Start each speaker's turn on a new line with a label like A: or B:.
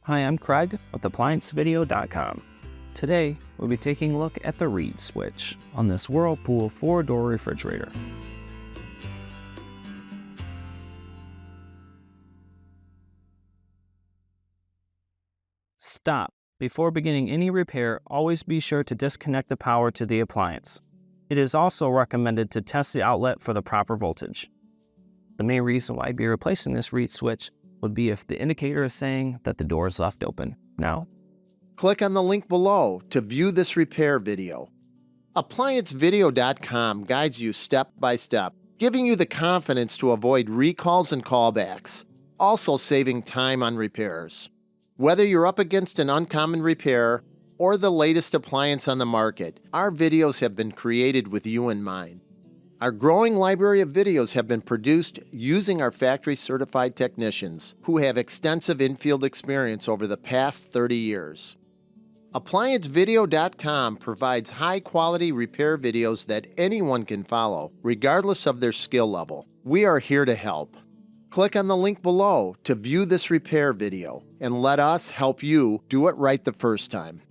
A: Hi, I'm Craig with ApplianceVideo.com. Today, we'll be taking a look at the reed switch on this Whirlpool 4-door refrigerator. Stop. Before beginning any repair, always be sure to disconnect the power to the appliance. It is also recommended to test the outlet for the proper voltage. The main reason why I'd be replacing this reed switch would be if the indicator is saying that the door is left open. Now,
B: click on the link below to view this repair video. ApplianceVideo.com guides you step by step, giving you the confidence to avoid recalls and callbacks, also saving time on repairs. Whether you're up against an uncommon repair or the latest appliance on the market, our videos have been created with you in mind. Our growing library of videos have been produced using our factory-certified technicians who have extensive infield experience over the past 30 years. ApplianceVideo.com provides high-quality repair videos that anyone can follow, regardless of their skill level. We are here to help. Click on the link below to view this repair video and let us help you do it right the first time.